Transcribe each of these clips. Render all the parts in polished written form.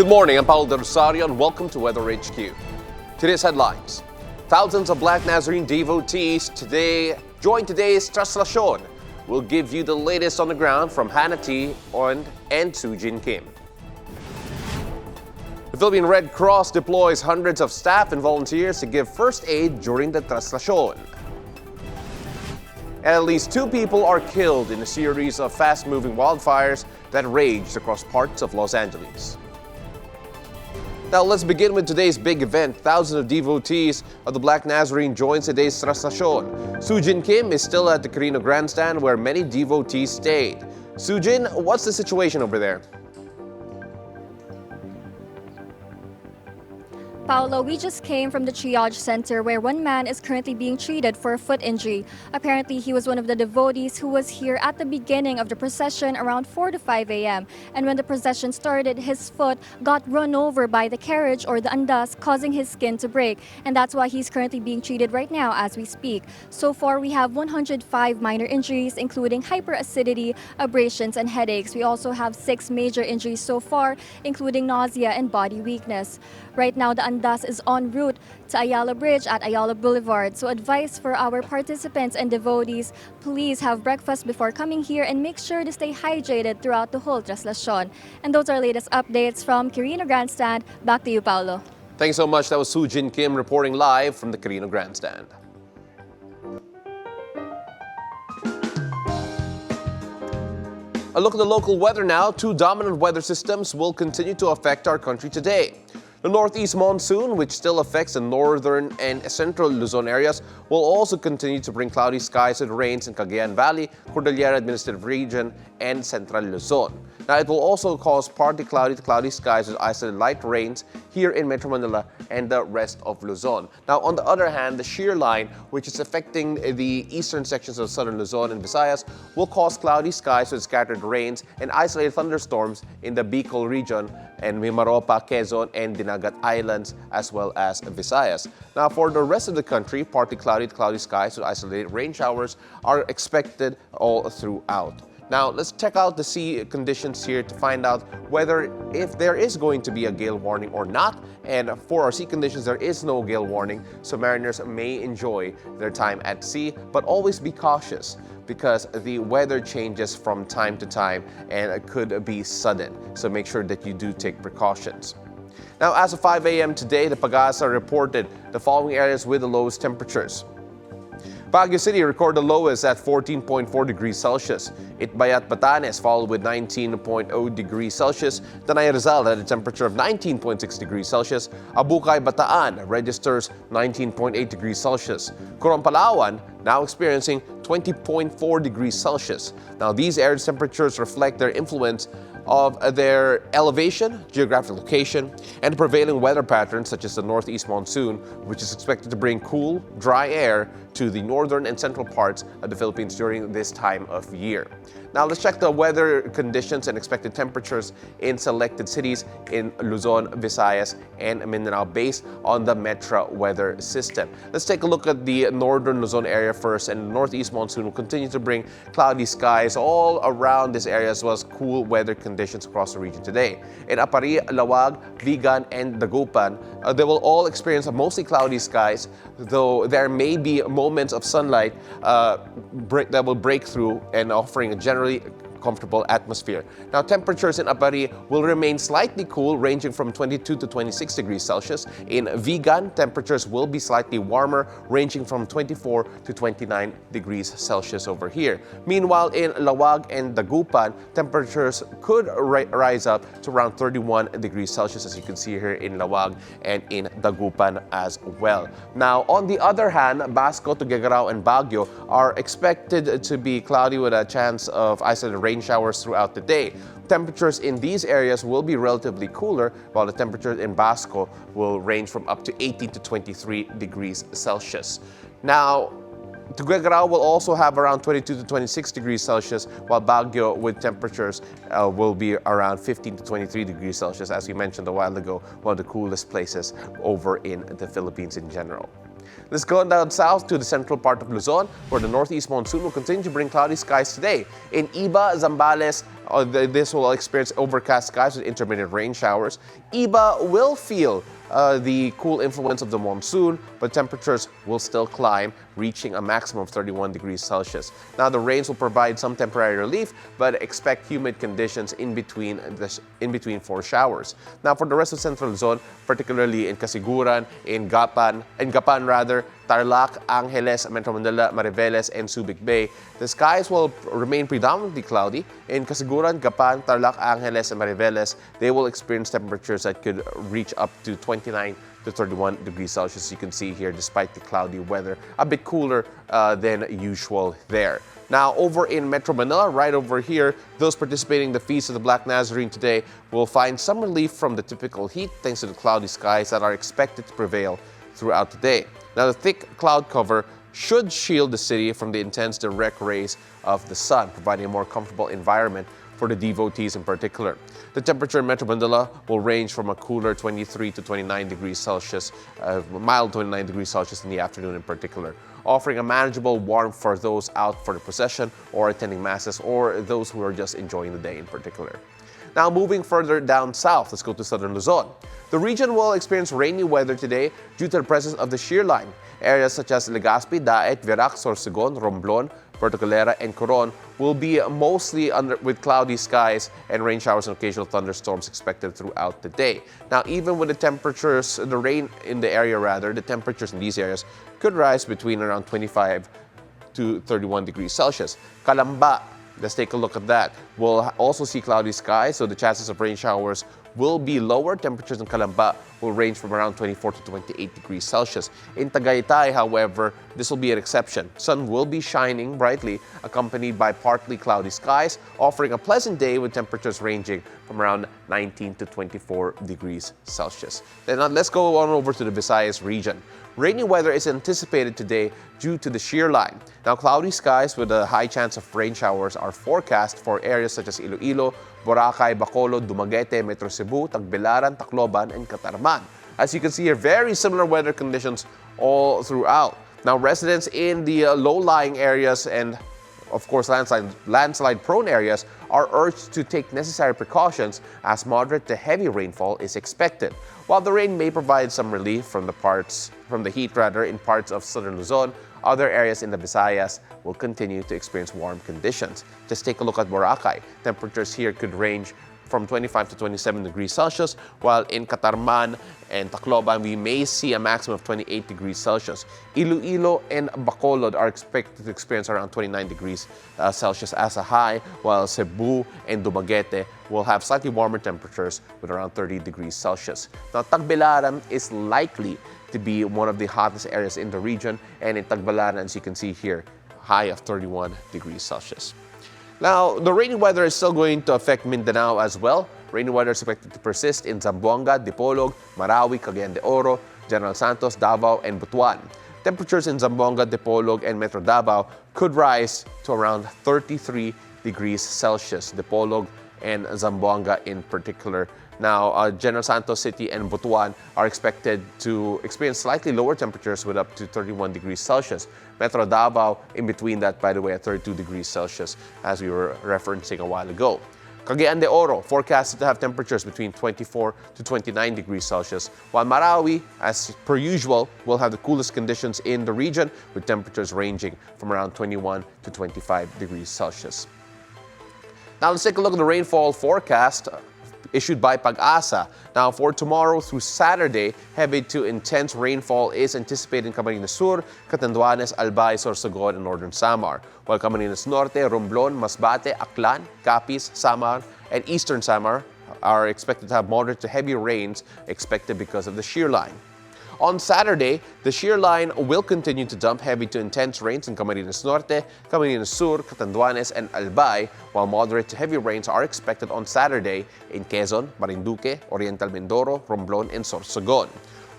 Good morning, I'm Paolo del Rosario and welcome to Weather HQ. Today's headlines. Thousands of Black Nazarene devotees join today's Traslacion. We'll give you the latest on the ground from Hannity and Sujin Kim. The Philippine Red Cross deploys hundreds of staff and volunteers to give first aid during the Traslacion. At least 2 people are killed in a series of fast-moving wildfires that raged across parts of Los Angeles. Now let's begin with today's big event. Thousands of devotees of the Black Nazarene joins today's Traslacion. Sujin Kim is still at the Carino Grandstand where many devotees stayed. Sujin, what's the situation over there? Paolo, we just came from the triage center where one man is currently being treated for a foot injury. Apparently, he was one of the devotees who was here at the beginning of the procession around 4 to 5 a.m. And when the procession started, his foot got run over by the carriage or the andas, causing his skin to break. And that's why he's currently being treated right now as we speak. So far, we have 105 minor injuries, including hyperacidity, abrasions, and headaches. We also have 6 major injuries so far, including nausea and body weakness. Right now, the andas is en route to Ayala Bridge at Ayala Boulevard. So advice for our participants and devotees, please have breakfast before coming here and make sure to stay hydrated throughout the whole Traslacion. And those are latest updates from Carino Grandstand. Back to you, Paolo. Thank you so much. That was Sujin Kim reporting live from the Carino Grandstand. A look at the local weather now. 2 dominant weather systems will continue to affect our country today. The northeast monsoon, which still affects the northern and central Luzon areas, will also continue to bring cloudy skies and rains in Cagayan Valley, Cordillera Administrative Region, and Central Luzon. Now, it will also cause partly cloudy to cloudy skies with isolated light rains here in Metro Manila and the rest of Luzon. Now, on the other hand, the shear line, which is affecting the eastern sections of southern Luzon and Visayas, will cause cloudy skies with scattered rains and isolated thunderstorms in the Bicol region and Mimaropa, Quezon, and Dinagat Islands, as well as Visayas. Now, for the rest of the country, partly cloudy to cloudy skies with isolated rain showers are expected all throughout. Now, let's check out the sea conditions here to find out if there is going to be a gale warning or not. And for our sea conditions, there is no gale warning, so mariners may enjoy their time at sea, but always be cautious because the weather changes from time to time and it could be sudden. So make sure that you do take precautions. Now, as of 5 a.m. today, the Pag-asa reported the following areas with the lowest temperatures. Baguio City recorded the lowest at 14.4 degrees Celsius. Itbayat, Batanes followed with 19.0 degrees Celsius. Tanay Rizal had a temperature of 19.6 degrees Celsius. Abukay, Bataan registers 19.8 degrees Celsius. Coron, Palawan now experiencing 20.4 degrees Celsius. Now, these air temperatures reflect their influence of their elevation, geographic location, and prevailing weather patterns such as the northeast monsoon, which is expected to bring cool, dry air to the northern and central parts of the Philippines during this time of year. Now, let's check the weather conditions and expected temperatures in selected cities in Luzon, Visayas, and Mindanao based on the Metro weather system. Let's take a look at the northern Luzon area first, and the northeast monsoon will continue to bring cloudy skies all around this area as well as cool weather conditions across the region today. In Apari, Lawag, Vigan, and Dagupan, they will all experience mostly cloudy skies, though there may be moments of sunlight that will break through and offering a generally comfortable atmosphere. Now, temperatures in Apari will remain slightly cool, ranging from 22 to 26 degrees Celsius. In Vigan, temperatures will be slightly warmer, ranging from 24 to 29 degrees Celsius over here. Meanwhile, in Lawag and Dagupan, temperatures could rise up to around 31 degrees Celsius, as you can see here in Lawag and in Dagupan as well. Now, on the other hand, Basco, Tuguegarao, and Baguio are expected to be cloudy with a chance of isolated rain showers throughout the day. Temperatures in these areas will be relatively cooler, while the temperatures in Basco will range from up to 18 to 23 degrees Celsius. Now, Tuguegarao will also have around 22 to 26 degrees Celsius, while Baguio with temperatures will be around 15 to 23 degrees Celsius, as we mentioned a while ago, one of the coolest places over in the Philippines in general. Let's go down south to the central part of Luzon, where the northeast monsoon will continue to bring cloudy skies today. In Iba, Zambales, This will experience overcast skies with intermittent rain showers. Iba will feel the cool influence of the monsoon, but temperatures will still climb, reaching a maximum of 31 degrees Celsius. Now, the rains will provide some temporary relief, but expect humid conditions in between for showers. Now, for the rest of Central Luzon, particularly in Casiguran, in Gapan, Tarlac, Angeles, Metro Manila, Mariveles, and Subic Bay, the skies will remain predominantly cloudy. In Casiguran, Gapan, Tarlac, Angeles, and Mariveles, they will experience temperatures that could reach up to 29 to 31 degrees Celsius. You can see here, despite the cloudy weather, a bit cooler than usual there. Now, over in Metro Manila, right over here, those participating in the Feast of the Black Nazarene today will find some relief from the typical heat thanks to the cloudy skies that are expected to prevail throughout the day. Now, the thick cloud cover should shield the city from the intense direct rays of the sun, providing a more comfortable environment for the devotees in particular. The temperature in Metro Manila will range from a cooler 23 to 29 degrees Celsius, mild 29 degrees Celsius in the afternoon in particular, offering a manageable warmth for those out for the procession or attending masses, or those who are just enjoying the day in particular. Now, moving further down south, let's go to Southern Luzon. The region will experience rainy weather today due to the presence of the shear line. Areas such as Legazpi, Daet, Virac, Sorsogon, Romblon, Puerto Galera, and Coron will be mostly with cloudy skies and rain showers and occasional thunderstorms expected throughout the day. Now, even with the temperatures, the rain in the area the temperatures in these areas could rise between around 25 to 31 degrees Celsius. Calamba, let's take a look at that. We'll also see cloudy skies, so the chances of rain showers will be lower. Temperatures in Calamba will range from around 24 to 28 degrees Celsius. In Tagaytay, however, this will be an exception. Sun will be shining brightly, accompanied by partly cloudy skies, offering a pleasant day with temperatures ranging from around 19 to 24 degrees Celsius. Then let's go on over to the Visayas region. Rainy weather is anticipated today due to the shear line. Now, cloudy skies with a high chance of rain showers are forecast for areas such as Iloilo, Boracay, Bacolod, Dumaguete, Metro Cebu, Tagbilaran, Tacloban, and Catarman. As you can see here, very similar weather conditions all throughout. Now, residents in the low-lying areas and, of course, landslide-prone areas are urged to take necessary precautions as moderate to heavy rainfall is expected. While the rain may provide some relief from the heat in parts of Southern Luzon, other areas in the Visayas will continue to experience warm conditions. Just take a look at Boracay. Temperatures here could range from 25 to 27 degrees Celsius, while in Catarman and Tacloban, we may see a maximum of 28 degrees Celsius. Iloilo and Bacolod are expected to experience around 29 degrees Celsius as a high, while Cebu and Dumaguete will have slightly warmer temperatures with around 30 degrees Celsius. Now, Tagbilaran is likely to be one of the hottest areas in the region, and in Tagbilaran, as you can see here, high of 31 degrees Celsius. Now, the rainy weather is still going to affect Mindanao as well. Rainy weather is expected to persist in Zamboanga, Dipolog, Marawi, Cagayan de Oro, General Santos, Davao, and Butuan. Temperatures in Zamboanga, Dipolog, and Metro Davao could rise to around 33 degrees Celsius. Dipolog and Zamboanga in particular. Now, General Santos City and Butuan are expected to experience slightly lower temperatures with up to 31 degrees Celsius. Metro Davao, in between that, by the way, at 32 degrees Celsius, as we were referencing a while ago. Cagayan de Oro, forecasted to have temperatures between 24 to 29 degrees Celsius, while Marawi, as per usual, will have the coolest conditions in the region, with temperatures ranging from around 21 to 25 degrees Celsius. Now, let's take a look at the rainfall forecast issued by Pag-asa. Now, for tomorrow through Saturday, heavy to intense rainfall is anticipated in Camarines Sur, Catanduanes, Albay, Sorsogon, and Northern Samar, while Camarines Norte, Romblon, Masbate, Aklan, Capiz, Samar, and Eastern Samar are expected to have moderate to heavy rains expected because of the shear line. On Saturday, the shear line will continue to dump heavy to intense rains in Camarines Norte, Camarines Sur, Catanduanes, and Albay, while moderate to heavy rains are expected on Saturday in Quezon, Marinduque, Oriental Mindoro, Romblon, and Sorsogon.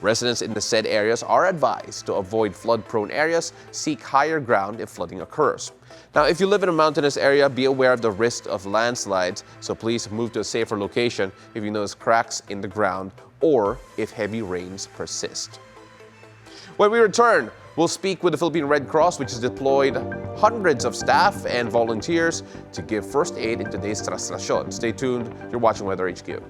Residents in the said areas are advised to avoid flood-prone areas, seek higher ground if flooding occurs. Now, if you live in a mountainous area, be aware of the risk of landslides, so please move to a safer location if you notice cracks in the ground or if heavy rains persist. When we return, We'll speak with the Philippine Red Cross, which has deployed hundreds of staff and volunteers to give first aid in today's Traslacion. Stay tuned. You're watching Weather HQ.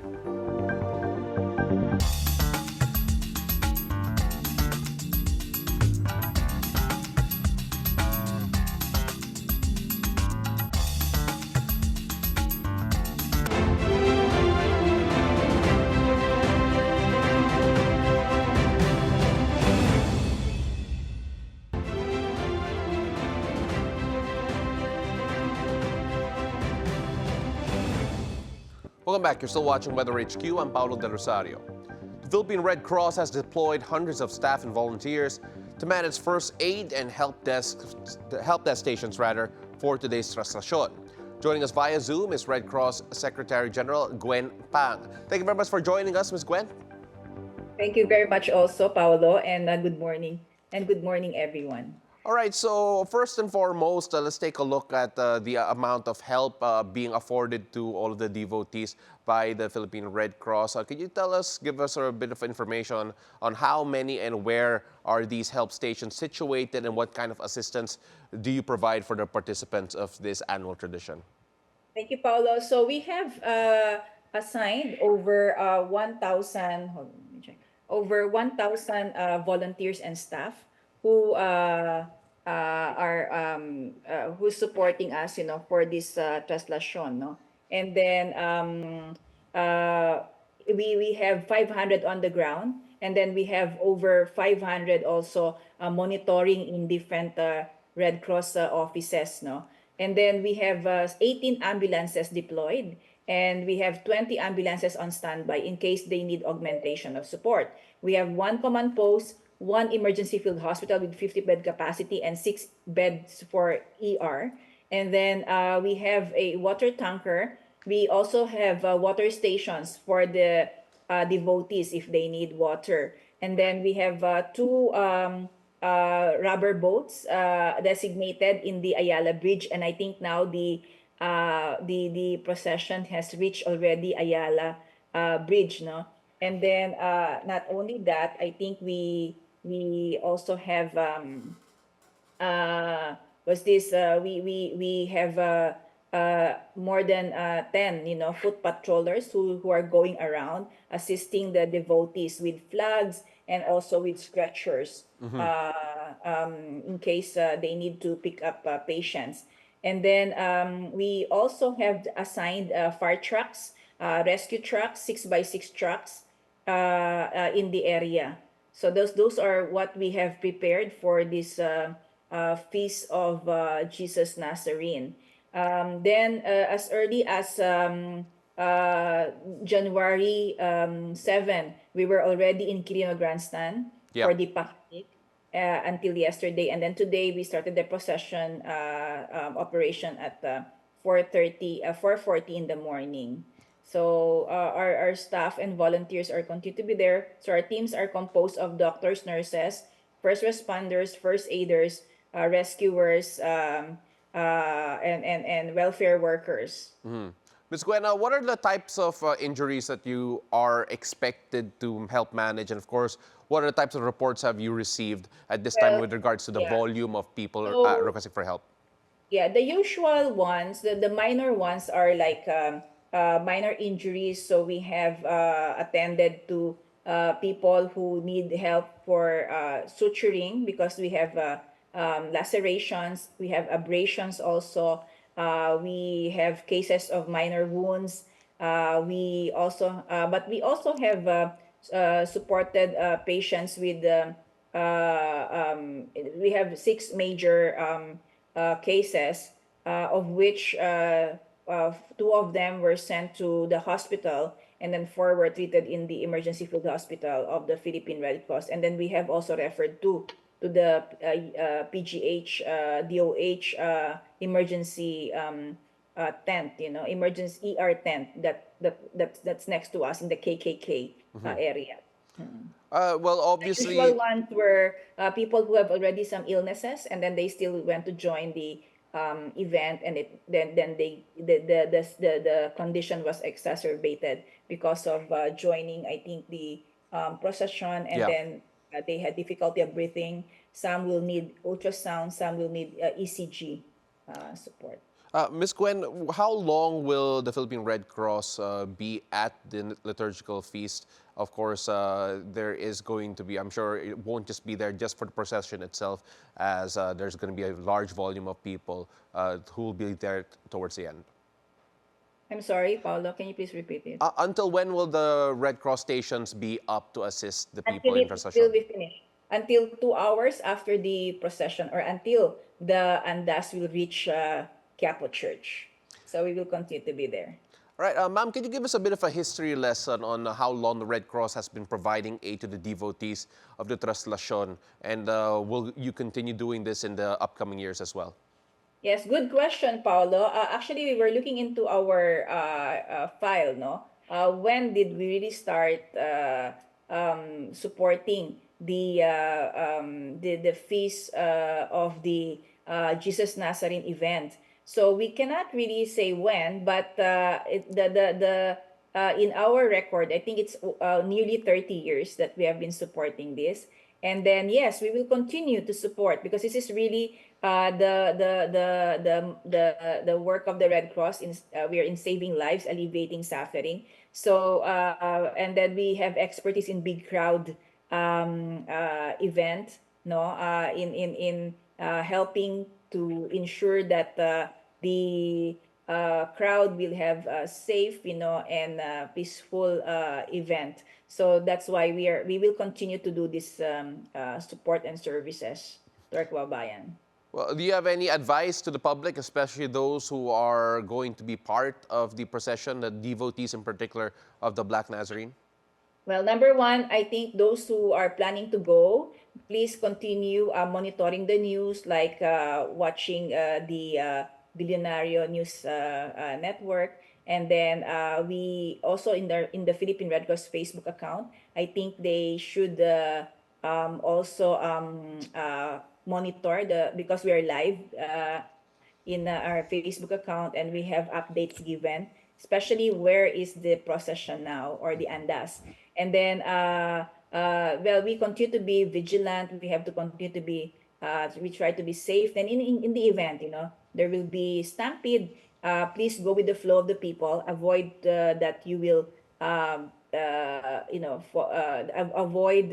Welcome back. You're still watching Weather HQ. I'm Paolo del Rosario. The Philippine Red Cross has deployed hundreds of staff and volunteers to manage first aid and help desk stations for today's Traslacion. Joining us via Zoom is Red Cross Secretary General Gwen Pang. Thank you very much for joining us, Ms. Gwen. Thank you very much also, Paolo, and good morning. And good morning, everyone. All right, so first and foremost, let's take a look at the amount of help being afforded to all of the devotees by the Philippine Red Cross. Could you give us a bit of information on how many and where are these help stations situated and what kind of assistance do you provide for the participants of this annual tradition? Thank you, Paolo. So we have assigned over 1,000, hold on, let me check, over 1,000 volunteers and staff who are who's supporting us, for this Traslacion, no? And then we have 500 on the ground, and then we have over 500 also monitoring in different Red Cross offices, no? And then we have 18 ambulances deployed, and we have 20 ambulances on standby in case they need augmentation of support. We have one command post, one emergency field hospital with 50-bed capacity and 6 beds for ER. And then we have a water tanker. We also have water stations for the devotees if they need water. And then we have 2 rubber boats designated in the Ayala Bridge. And I think now the procession has reached already Ayala Bridge, no? And then not only that, I think we also have we have more than 10 foot patrollers who are going around assisting the devotees with flags and also with stretchers in case they need to pick up patients. And then we also have assigned fire trucks, rescue trucks, 6x6 trucks in the area. So those are what we have prepared for this feast of Jesus Nazarene. Then as early as January 7, we were already in Quirino Grandstand for the picnic until yesterday. And then today we started the procession operation at 4:40 in the morning. So our staff and volunteers are continuing to be there. So our teams are composed of doctors, nurses, first responders, first aiders, rescuers, and welfare workers. Ms. Gwen, what are the types of injuries that you are expected to help manage? And of course, what are the types of reports have you received at this time with regards to the volume of people requesting for help? Yeah, the usual ones, the minor ones are like minor injuries. So we have attended to people who need help for suturing because we have lacerations, we have abrasions also. We have cases of minor wounds. We also have supported patients with. We have 6 major cases, of which 2 of them were sent to the hospital, and then 4 were treated in the emergency field hospital of the Philippine Red Cross. And then we have also referred to the PGH, DOH emergency tent, emergency ER tent that's next to us in the KKK area. Well, obviously, the usual ones were people who have already some illnesses, and then they still went to join the event, and then the condition was exacerbated because of joining, I think, the procession, and then they had difficulty of breathing. Some will need ultrasound, some will need ECG support. Ms. Gwen, how long will the Philippine Red Cross be at the liturgical feast? Of course, there is going to be, I'm sure it won't just be there just for the procession itself, as there's going to be a large volume of people who will be there towards the end. I'm sorry, Paolo, can you please repeat it? Until when will the Red Cross stations be up to assist the people Until in it will Traslacion? be finished. Until 2 hours after the procession, or until the Andas will reach Quiapo Church. So we will continue to be there. All right, ma'am, can you give us a bit of a history lesson on how long the Red Cross has been providing aid to the devotees of the Traslacion? And will you continue doing this in the upcoming years as well? Yes, good question, Paolo. Actually, we were looking into our file, no? When did we really start supporting the feast of the Jesus Nazarene event? So we cannot really say when, but in our record, I think it's nearly 30 years that we have been supporting this. And then yes, we will continue to support, because this is really the work of the Red Cross. We are in saving lives, alleviating suffering. So and then we have expertise in big crowd event, no, in helping to ensure that the crowd will have a safe, and peaceful event. So that's why we will continue to do this support and services to our kababayan. Well, do you have any advice to the public, especially those who are going to be part of the procession, the devotees in particular of the Black Nazarene? Well, number one, I think those who are planning to go, please continue monitoring the news, like watching the Bilyonaryo news network. And then we also in the Philippine Red Cross Facebook account, I think they should also monitor because we are live in our Facebook account, and we have updates given, especially where is the procession now, or the Andas. And then well, we continue to be vigilant. We have to continue to be we try to be safe. Then in the event, there will be stampede. Please go with the flow of the people. Avoid that you will avoid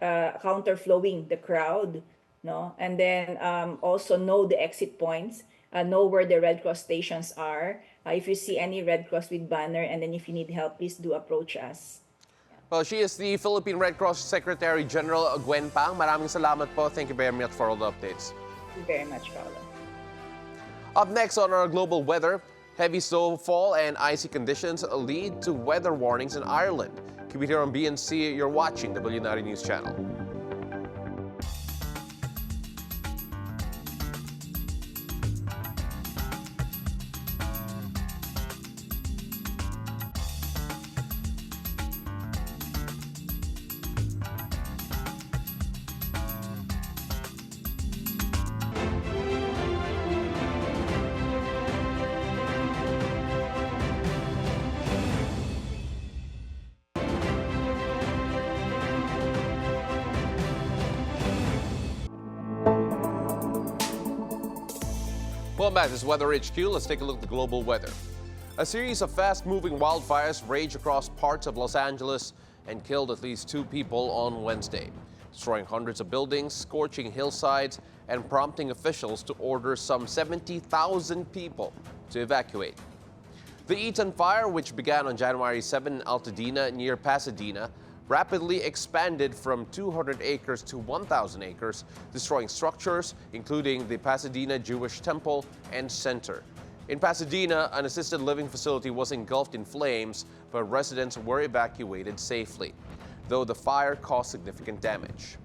counterflowing the crowd, no. And then also know the exit points. Know where the Red Cross stations are. If you see any Red Cross with banner, and then if you need help, please do approach us. Well, she is the Philippine Red Cross Secretary General Gwen Pang. Maraming salamat po. Thank you very much for all the updates. Thank you very much, Paolo. Up next on our global weather, heavy snowfall and icy conditions lead to weather warnings in Ireland. Keep it here on BNC. You're watching the Bilyonaryo News Channel. Welcome back. This is Weather HQ. Let's take a look at the global weather. A series of fast-moving wildfires raged across parts of Los Angeles and killed at least 2 people on Wednesday, destroying hundreds of buildings, scorching hillsides, and prompting officials to order some 70,000 people to evacuate. The Eaton fire, which began on January 7 in Altadena near Pasadena, rapidly expanded from 200 acres to 1,000 acres, destroying structures including the Pasadena Jewish Temple and Center. In Pasadena, an assisted living facility was engulfed in flames, but residents were evacuated safely, though the fire caused significant damage.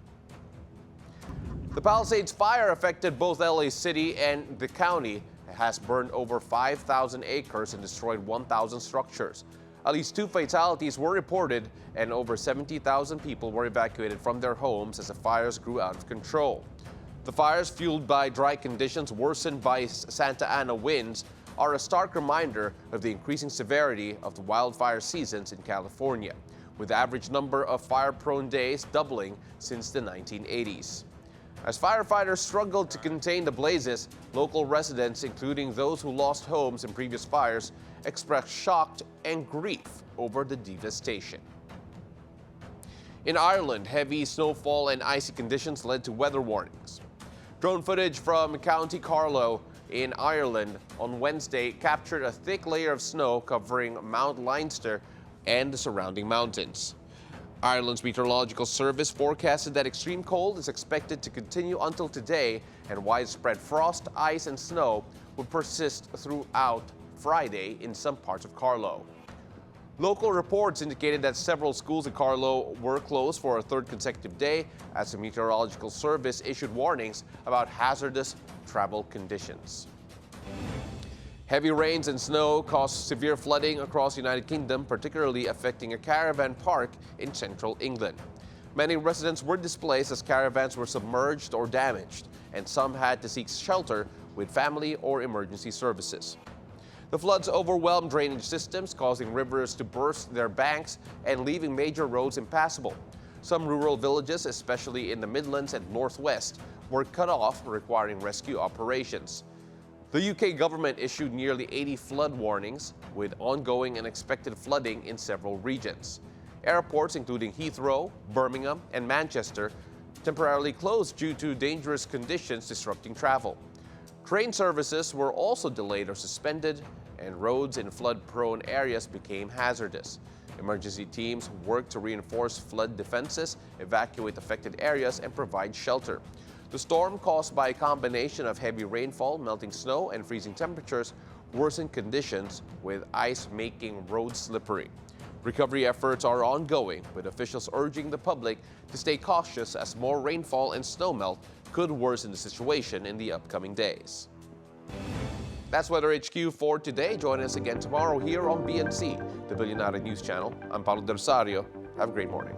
The Palisades fire affected both LA City and the county. It has burned over 5,000 acres and destroyed 1,000 structures. At least 2 fatalities were reported, and over 70,000 people were evacuated from their homes as the fires grew out of control. The fires, fueled by dry conditions worsened by Santa Ana winds, are a stark reminder of the increasing severity of the wildfire seasons in California, with the average number of fire-prone days doubling since the 1980s. As firefighters struggled to contain the blazes, local residents, including those who lost homes in previous fires, expressed shock and grief over the devastation. In Ireland, heavy snowfall and icy conditions led to weather warnings. Drone footage from County Carlow in Ireland on Wednesday captured a thick layer of snow covering Mount Leinster and the surrounding mountains. Ireland's meteorological service forecasted that extreme cold is expected to continue until today, and widespread frost, ice, and snow would persist throughout Friday in some parts of Carlow. Local reports indicated that several schools in Carlow were closed for a third consecutive day as the meteorological service issued warnings about hazardous travel conditions. Heavy rains and snow caused severe flooding across the United Kingdom, particularly affecting a caravan park in central England. Many residents were displaced as caravans were submerged or damaged, and some had to seek shelter with family or emergency services. The floods overwhelmed drainage systems, causing rivers to burst their banks and leaving major roads impassable. Some rural villages, especially in the Midlands and Northwest, were cut off, requiring rescue operations. The UK government issued nearly 80 flood warnings, with ongoing and expected flooding in several regions. Airports, including Heathrow, Birmingham, and Manchester, temporarily closed due to dangerous conditions disrupting travel. Train services were also delayed or suspended, and roads in flood-prone areas became hazardous. Emergency teams worked to reinforce flood defenses, evacuate affected areas, and provide shelter. The storm, caused by a combination of heavy rainfall, melting snow, and freezing temperatures, worsened conditions, with ice making roads slippery. Recovery efforts are ongoing, with officials urging the public to stay cautious as more rainfall and snowmelt could worsen the situation in the upcoming days. That's Weather HQ for today. Join us again tomorrow here on BNC, the Bilyonaryo News Channel. I'm Paolo del Rosario. Have a great morning.